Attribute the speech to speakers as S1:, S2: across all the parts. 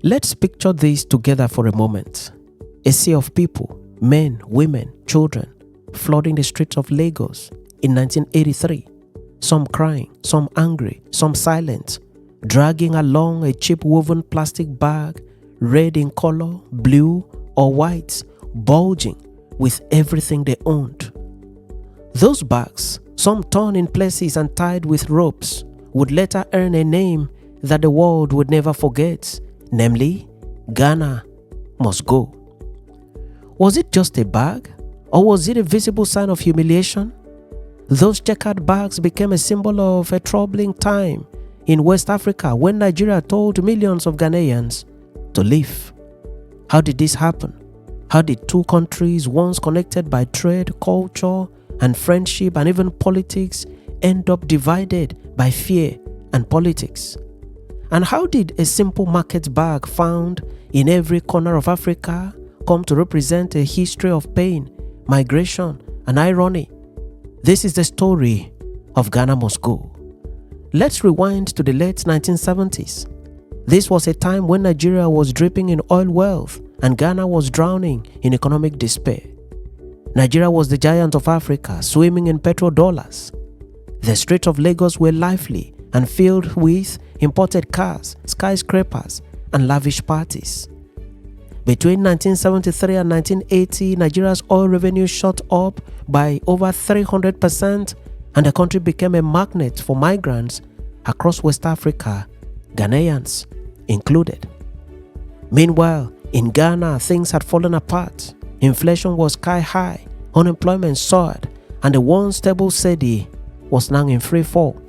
S1: Let's picture this together for a moment. A sea of people, men, women, children, flooding the streets of Lagos in 1983. Some crying, some angry, some silent, dragging along a cheap woven plastic bag, red in color, blue or white, bulging with everything they owned. Those bags, some torn in places and tied with ropes, would later earn a name that the world would never forget, namely, Ghana must go. Was it just a bag, or was it a visible sign of humiliation? Those checkered bags became a symbol of a troubling time in West Africa when Nigeria told millions of Ghanaians to leave. How did this happen? How did two countries once connected by trade, culture, and friendship and even politics end up divided by fear and politics? And how did a simple market bag found in every corner of Africa come to represent a history of pain, migration, and irony? This is the story of Ghana Must Go. Let's rewind to the late 1970s. This was a time when Nigeria was dripping in oil wealth and Ghana was drowning in economic despair. Nigeria was the giant of Africa, swimming in petrodollars. The streets of Lagos were lively and filled with imported cars, skyscrapers, and lavish parties. Between 1973 and 1980, Nigeria's oil revenue shot up by over 300%, and the country became a magnet for migrants across West Africa, Ghanaians included. Meanwhile, in Ghana, things had fallen apart. Inflation was sky high, unemployment soared, and the once stable cedi was now in free fall.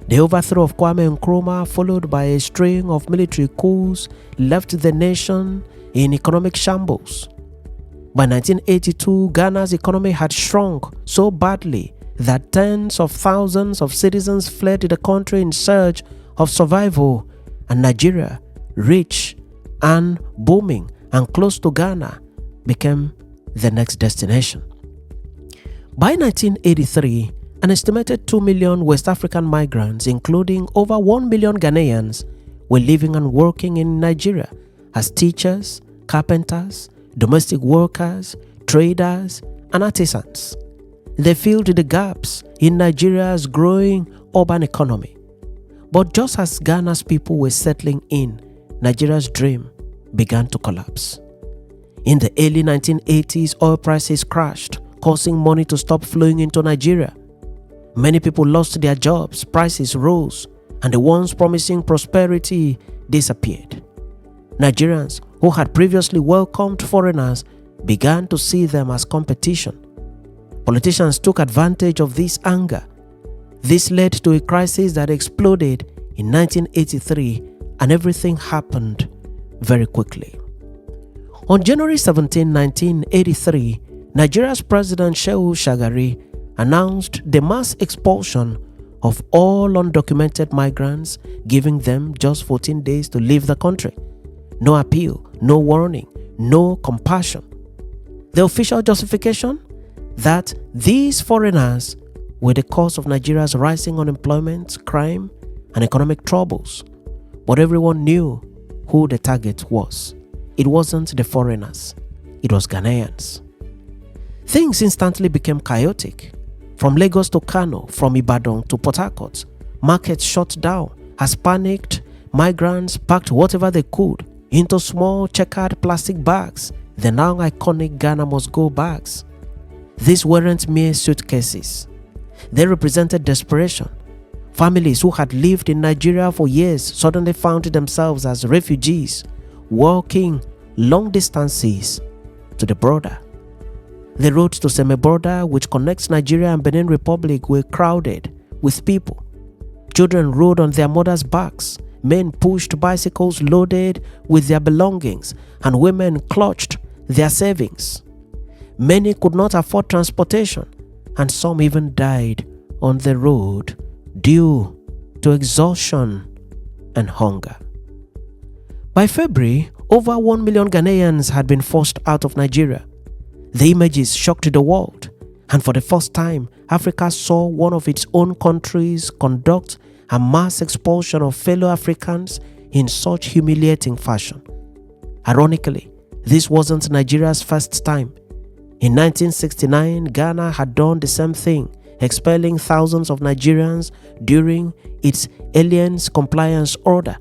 S1: The overthrow of Kwame Nkrumah, followed by a string of military coups, left the nation in economic shambles. By 1982, Ghana's economy had shrunk so badly that tens of thousands of citizens fled the country in search of survival, and Nigeria, rich and booming and close to Ghana, became the next destination. By 1983, an estimated 2 million West African migrants, including over 1 million Ghanaians, were living and working in Nigeria as teachers, carpenters, domestic workers, traders, and artisans. They filled the gaps in Nigeria's growing urban economy. But just as Ghana's people were settling in, Nigeria's dream began to collapse. In the early 1980s, oil prices crashed, causing money to stop flowing into Nigeria. Many people lost their jobs, prices rose, and the once promising prosperity disappeared. Nigerians who had previously welcomed foreigners began to see them as competition. Politicians took advantage of this anger. This led to a crisis that exploded in 1983, and everything happened very quickly. On January 17, 1983, Nigeria's President Shehu Shagari announced the mass expulsion of all undocumented migrants, giving them just 14 days to leave the country. No appeal, no warning, no compassion. The official justification? That these foreigners were the cause of Nigeria's rising unemployment, crime, and economic troubles. But everyone knew who the target was. It wasn't the foreigners, it was Ghanaians. Things instantly became chaotic. From Lagos to Kano, from Ibadan to Port Harcourt, markets shut down as panicked migrants packed whatever they could into small checkered plastic bags, the now iconic Ghana Must Go bags. These weren't mere suitcases. They represented desperation. Families who had lived in Nigeria for years suddenly found themselves as refugees, walking long distances to the border. The roads to Seme border, which connects Nigeria and Benin Republic, were crowded with people. Children rode on their mothers' backs, men pushed bicycles loaded with their belongings, and women clutched their savings. Many could not afford transportation, and some even died on the road due to exhaustion and hunger. By February, over 1 million Ghanaians had been forced out of Nigeria. The images shocked the world, and for the first time, Africa saw one of its own countries conduct a mass expulsion of fellow Africans in such humiliating fashion. Ironically, this wasn't Nigeria's first time. In 1969, Ghana had done the same thing, expelling thousands of Nigerians during its Aliens Compliance Order.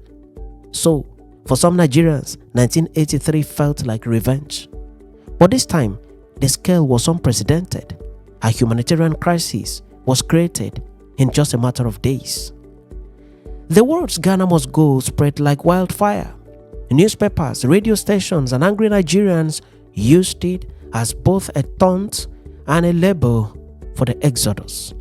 S1: So, for some Nigerians, 1983 felt like revenge. But this time, the scale was unprecedented. A humanitarian crisis was created in just a matter of days. The words Ghana must go spread like wildfire. Newspapers, radio stations, and angry Nigerians used it as both a taunt and a label for the exodus.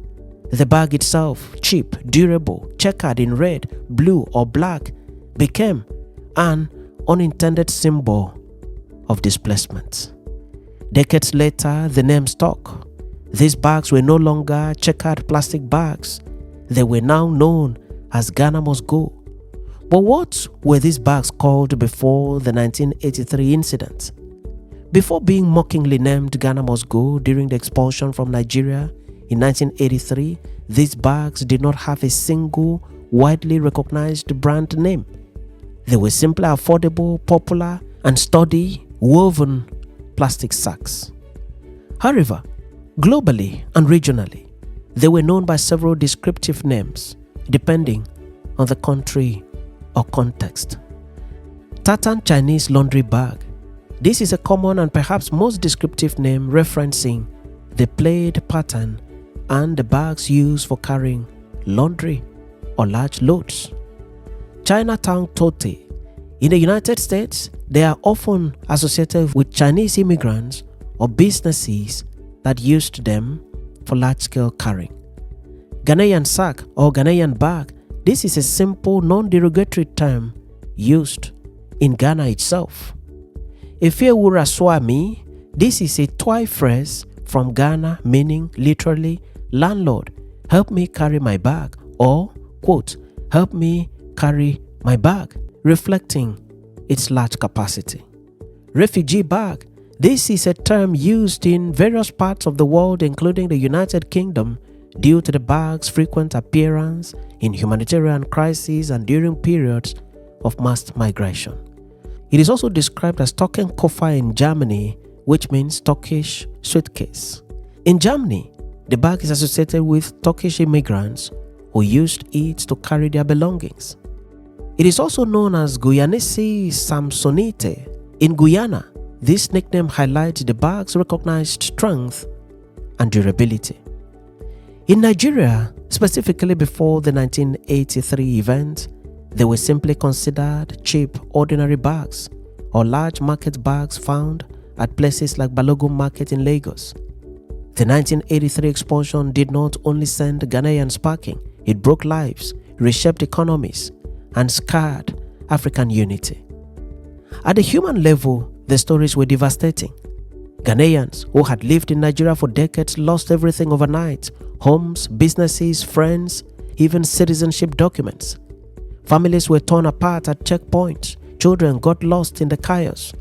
S1: The bag itself, cheap, durable, checkered in red, blue, or black, became an unintended symbol of displacement. Decades later, the name stuck. These bags were no longer checkered plastic bags. They were now known as Ghana Must Go. But what were these bags called before the 1983 incident? Before being mockingly named Ghana Must Go during the expulsion from Nigeria in 1983, these bags did not have a single widely recognized brand name. They were simply affordable, popular, and sturdy, woven plastic sacks. However, globally and regionally, they were known by several descriptive names, depending on the country or context. Tartan Chinese laundry bag. This is a common and perhaps most descriptive name referencing the plaid pattern and the bags used for carrying laundry or large loads. Chinatown tote. In the United States, they are often associated with Chinese immigrants or businesses that used them for large-scale carrying. Ghanaian sack or Ghanaian bag. This is a simple, non-derogatory term used in Ghana itself. Ifewura Swami, this is a Twi phrase from Ghana meaning literally, landlord, help me carry my bag, or, quote, help me carry my bag, reflecting its large capacity. Refugee bag, this is a term used in various parts of the world including the United Kingdom due to the bag's frequent appearance in humanitarian crises and during periods of mass migration. It is also described as Tokenkoffer in Germany, which means Turkish suitcase. In Germany, the bag is associated with Turkish immigrants who used it to carry their belongings. It is also known as Guyanese Samsonite. In Guyana, this nickname highlights the bag's recognized strength and durability. In Nigeria, specifically before the 1983 event, they were simply considered cheap, ordinary bags or large market bags found at places like Balogun Market in Lagos. The 1983 expulsion did not only send Ghanaians packing, it broke lives, reshaped economies, and scarred African unity. At the human level, the stories were devastating. Ghanaians who had lived in Nigeria for decades lost everything overnight: homes, businesses, friends, even citizenship documents. Families were torn apart at checkpoints. Children got lost in the chaos.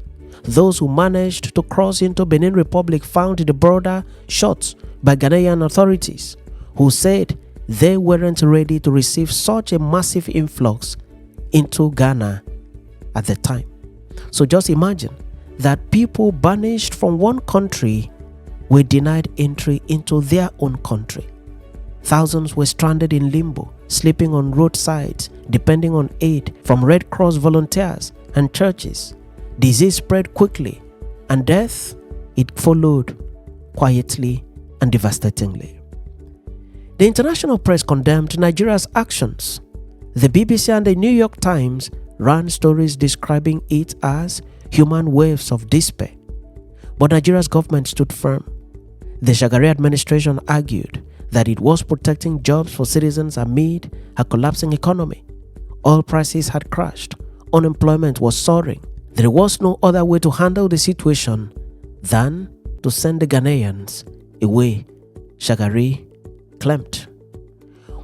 S1: Those who managed to cross into Benin Republic found the border shut by Ghanaian authorities, who said they weren't ready to receive such a massive influx into Ghana at the time. So just imagine that people banished from one country were denied entry into their own country. Thousands were stranded in limbo, sleeping on roadsides, depending on aid from Red Cross volunteers and churches. Disease spread quickly, and death, it followed quietly and devastatingly. The international press condemned Nigeria's actions. The BBC and the New York Times ran stories describing it as human waves of despair. But Nigeria's government stood firm. The Shagari administration argued that it was protecting jobs for citizens amid a collapsing economy. Oil prices had crashed. Unemployment was soaring. There was no other way to handle the situation than to send the Ghanaians away, Shagari claimed.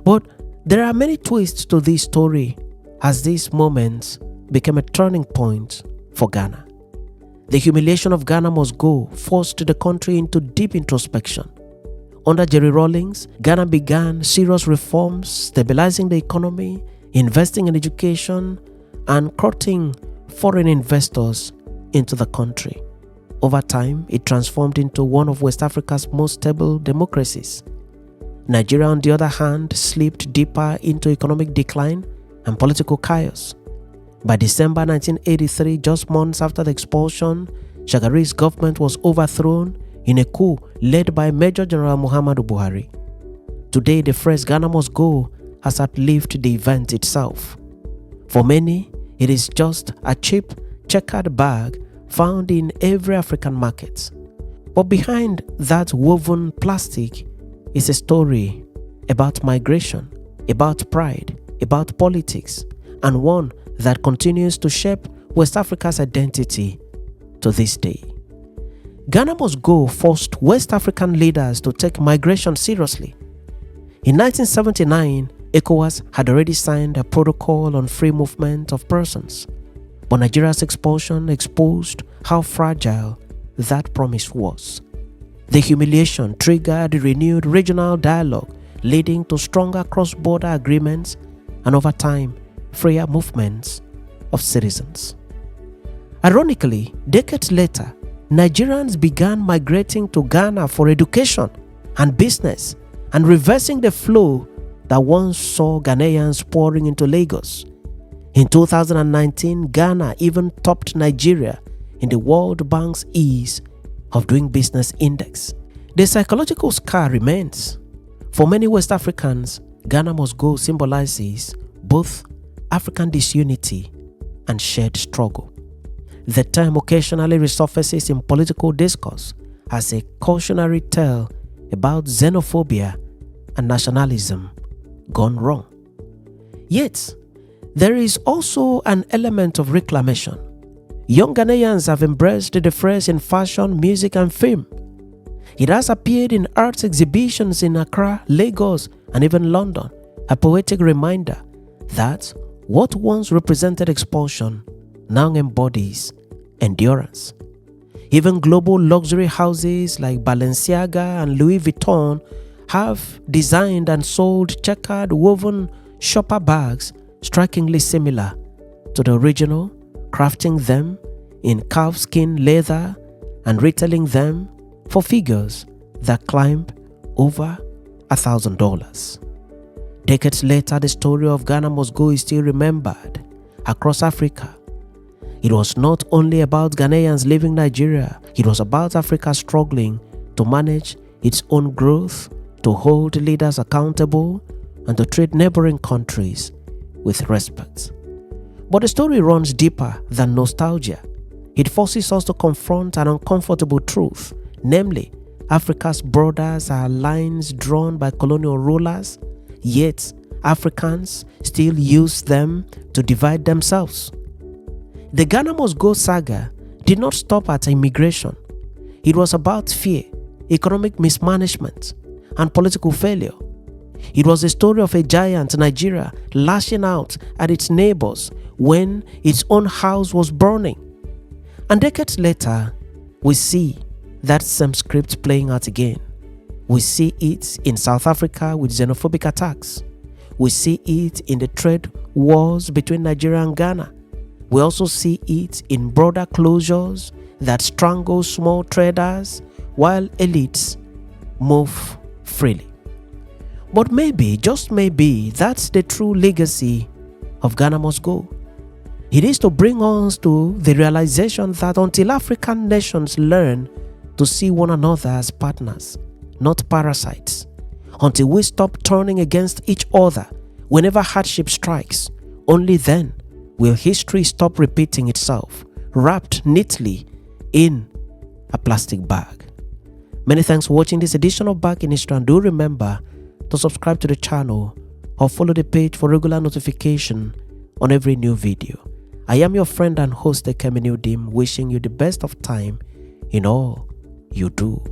S1: But there are many twists to this story as these moments became a turning point for Ghana. The humiliation of Ghana Must Go forced the country into deep introspection. Under Jerry Rawlings, Ghana began serious reforms, stabilizing the economy, investing in education, and courting foreign investors into the country. Over time, it transformed into one of West Africa's most stable democracies. Nigeria, on the other hand, slipped deeper into economic decline and political chaos. By December 1983, just months after the expulsion, Shagari's government was overthrown in a coup led by Major General Muhammadu Buhari. Today, the phrase "Ghana must go" has outlived the event itself. For many, it is just a cheap, checkered bag found in every African market. But behind that woven plastic is a story about migration, about pride, about politics, and one that continues to shape West Africa's identity to this day. Ghana Must Go forced West African leaders to take migration seriously. In 1979, ECOWAS had already signed a protocol on free movement of persons, but Nigeria's expulsion exposed how fragile that promise was. The humiliation triggered renewed regional dialogue, leading to stronger cross-border agreements and, over time, freer movements of citizens. Ironically, decades later, Nigerians began migrating to Ghana for education and business, and reversing the flow that once saw Ghanaians pouring into Lagos. In 2019, Ghana even topped Nigeria in the World Bank's Ease of Doing Business Index. The psychological scar remains. For many West Africans, Ghana Must Go symbolizes both African disunity and shared struggle. The term occasionally resurfaces in political discourse as a cautionary tale about xenophobia and nationalism gone wrong. Yet, there is also an element of reclamation. Young Ghanaians have embraced the phrase in fashion, music, and film. It has appeared in arts exhibitions in Accra, Lagos, and even London, a poetic reminder that what once represented expulsion now embodies endurance. Even global luxury houses like Balenciaga and Louis Vuitton have designed and sold checkered woven shopper bags strikingly similar to the original, crafting them in calfskin leather and retailing them for figures that climb over $1,000. Decades later, the story of Ghana Must Go is still remembered across Africa. It was not only about Ghanaians leaving Nigeria, it was about Africa struggling to manage its own growth, to hold leaders accountable, and to treat neighboring countries with respect. But the story runs deeper than nostalgia. It forces us to confront an uncomfortable truth, namely, Africa's borders are lines drawn by colonial rulers, yet Africans still use them to divide themselves. The Ghana Must Go saga did not stop at immigration. It was about fear, economic mismanagement, and political failure. It was the story of a giant, Nigeria, lashing out at its neighbors when its own house was burning. And decades later, we see that same script playing out again. We see it in South Africa with xenophobic attacks. We see it in the trade wars between Nigeria and Ghana. We also see it in border closures that strangle small traders while elites move freely. But maybe, just maybe, that's the true legacy of Ghana Must Go. It is to bring us to the realization that until African nations learn to see one another as partners, not parasites, until we stop turning against each other whenever hardship strikes, only then will history stop repeating itself, wrapped neatly in a plastic bag. Many thanks for watching this edition of Back in History, and do remember to subscribe to the channel or follow the page for regular notification on every new video. I am your friend and host, Ekemini Udim, wishing you the best of time in all you do.